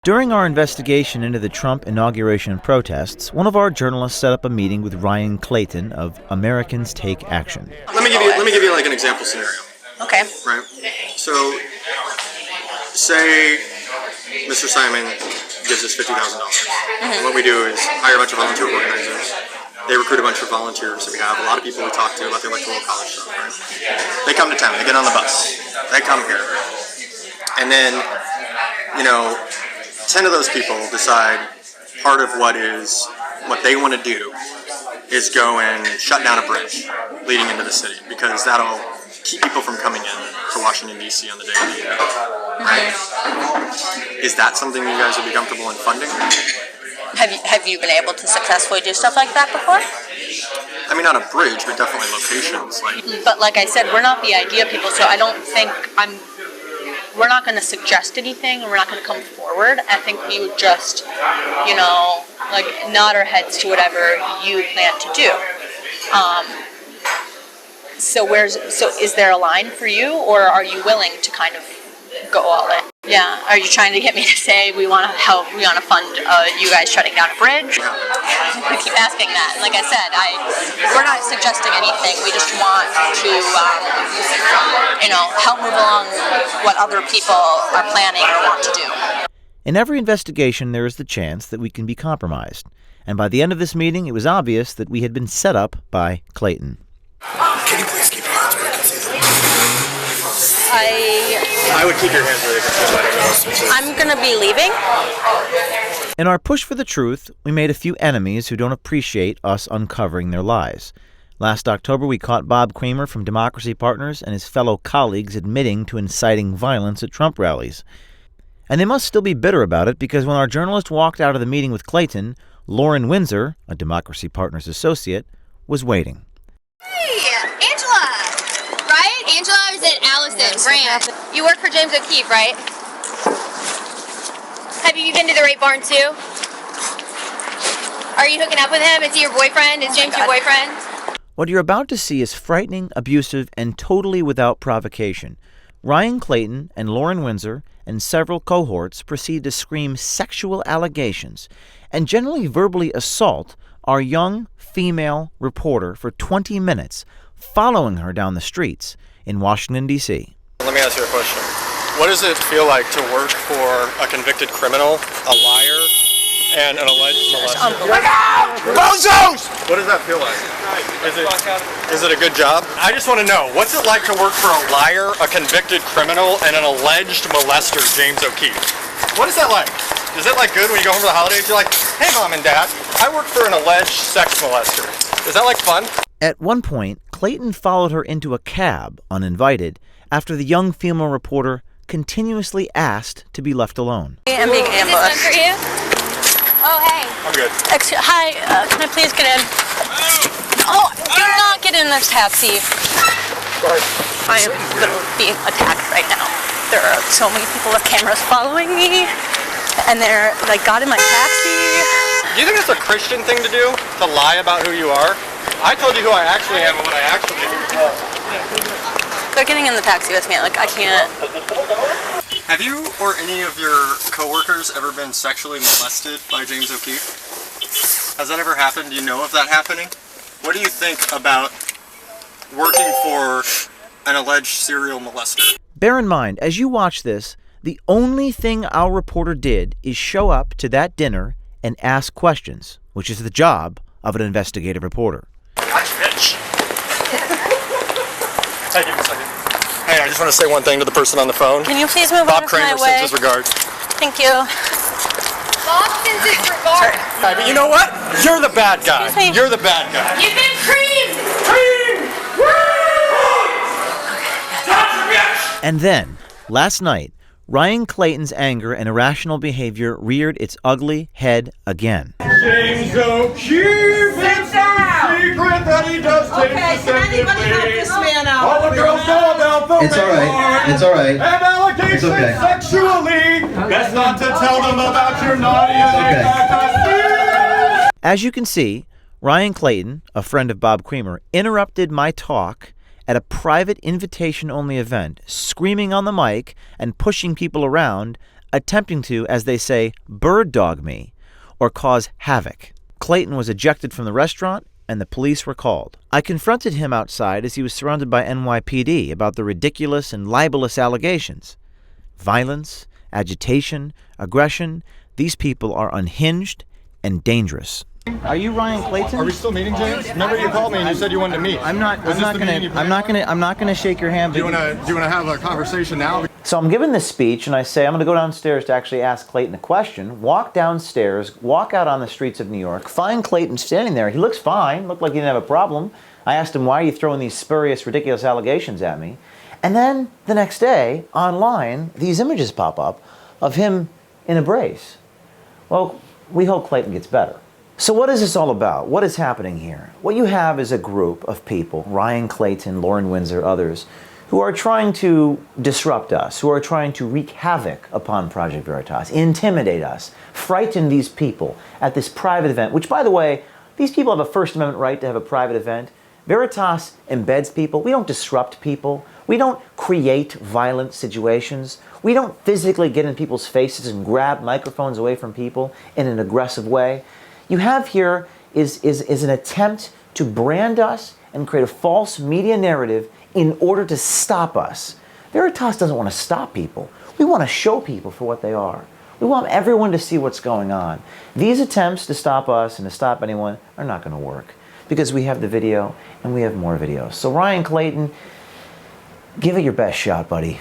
During our investigation into the Trump inauguration protests, one of our journalists set up a meeting with Ryan Clayton of Americans Take Action. Let me give you like an example scenario. Okay. Right. So, say Mr. Simon gives us $50,000. Mm-hmm. What we do is hire a bunch of volunteer organizers. They recruit a bunch of volunteers. So we have a lot of people we talk to about the electoral college stuff. Right? They come to town. They get on the bus. They come here, and then 10 of those people decide part of what they want to do is go and shut down a bridge leading into the city because that'll keep people from coming in to Washington, D.C. on the day of the event. Right? Is that something you guys would be comfortable in funding? Have you been able to successfully do stuff like that before? I mean, not a bridge, but definitely locations. But like I said, we're not the idea people, so I don't think we're not going to suggest anything, and we're not going to come forward. I think we would just, nod our heads to whatever you plan to do. So is there a line for you, or are you willing to kind of go all in? Yeah. Are you trying to get me to say we want to help, we want to fund you guys shutting down a bridge? I keep asking that. And like I said, we're not suggesting anything. We just want to, help move along what other people are planning or want to do. In every investigation, there is the chance that we can be compromised. And by the end of this meeting, it was obvious that we had been set up by Clayton. Can you please keep your hands where you can see them? I would keep your hands where you can see them. I'm going to be leaving. In our push for the truth, we made a few enemies who don't appreciate us uncovering their lies. Last October, we caught Bob Kramer from Democracy Partners and his fellow colleagues admitting to inciting violence at Trump rallies. And they must still be bitter about it because when our journalist walked out of the meeting with Clayton, Lauren Windsor, a Democracy Partners associate, was waiting. Hey, Angela! Right? Angela, or is it Allison Grant? You work for James O'Keefe, right? Have you been to the Rape Barn too? Are you hooking up with him? Is he your boyfriend? Is James your boyfriend? What you're about to see is frightening, abusive, and totally without provocation. Ryan Clayton and Lauren Windsor and several cohorts proceed to scream sexual allegations and generally verbally assault our young female reporter for 20 minutes, following her down the streets in Washington, D.C. Let me ask you a question. What does it feel like to work for a convicted criminal, a liar, and an alleged molester? Bozos! What does that feel like? Is it a good job? I just want to know, what's it like to work for a liar, a convicted criminal, and an alleged molester, James O'Keefe? What is that like? Is it like good when you go home for the holidays? You're like, hey, Mom and Dad, I work for an alleged sex molester. Is that like fun? At one point, Clayton followed her into a cab, uninvited, after the young female reporter continuously asked to be left alone. I'm being ambushed. Is this one for you? Oh, hey. I'm good. Hi, can I please get in? Oh, do not get in this taxi. Sorry. I am literally being attacked right now. There are so many people with cameras following me, and they're got in my taxi. Do you think it's a Christian thing to do? To lie about who you are? I told you who I actually am and what I actually do. They're getting in the taxi with me. I can't. Have you or any of your coworkers ever been sexually molested by James O'Keefe? Has that ever happened? Do you know of that happening? What do you think about working for an alleged serial molester? Bear in mind, as you watch this, the only thing our reporter did is show up to that dinner and ask questions, which is the job of an investigative reporter. Hitch. Hey, give me a second. Hey, I just want to say one thing to the person on the phone. Can you please move Bob out of Kramer my way? sends his regards. Thank you. Bob sends his regards. Hey, but you know what? You're the bad guy. Excuse me. You're the bad guy. You've been creamed! And then, last night, Ryan Clayton's anger and irrational behavior reared its ugly head again. James O'Keefe, it's no secret that he does things deceptively. All the girls know about the It's all right. And allegations sexually. Best not to tell them about your naughty and okay. As you can see, Ryan Clayton, a friend of Bob Kramer, interrupted my talk at a private invitation-only event, screaming on the mic and pushing people around attempting to, as they say, bird dog me or cause havoc. Clayton was ejected from the restaurant and the police were called. I confronted him outside as he was surrounded by NYPD about the ridiculous and libelous allegations. Violence, agitation, aggression, these people are unhinged and dangerous. Are you Ryan Clayton? Are we still meeting, James? Remember you called me and you said you wanted to meet. I'm not gonna shake your hand. Do you want to have a conversation now? So I'm giving this speech and I say I'm going to go downstairs to actually ask Clayton a question, walk downstairs, walk out on the streets of New York, find Clayton standing there. He looks fine, looked like he didn't have a problem. I asked him, why are you throwing these spurious, ridiculous allegations at me? And then the next day, online, these images pop up of him in a brace. Well, we hope Clayton gets better. So what is this all about? What is happening here? What you have is a group of people, Ryan Clayton, Lauren Windsor, others, who are trying to disrupt us, who are trying to wreak havoc upon Project Veritas, intimidate us, frighten these people at this private event, which, by the way, these people have a First Amendment right to have a private event. Veritas embeds people. We don't disrupt people. We don't create violent situations. We don't physically get in people's faces and grab microphones away from people in an aggressive way. You have here is an attempt to brand us and create a false media narrative in order to stop us. Veritas doesn't want to stop people. We want to show people for what they are. We want everyone to see what's going on. These attempts to stop us and to stop anyone are not going to work because we have the video and we have more videos. So Ryan Clayton, give it your best shot, buddy.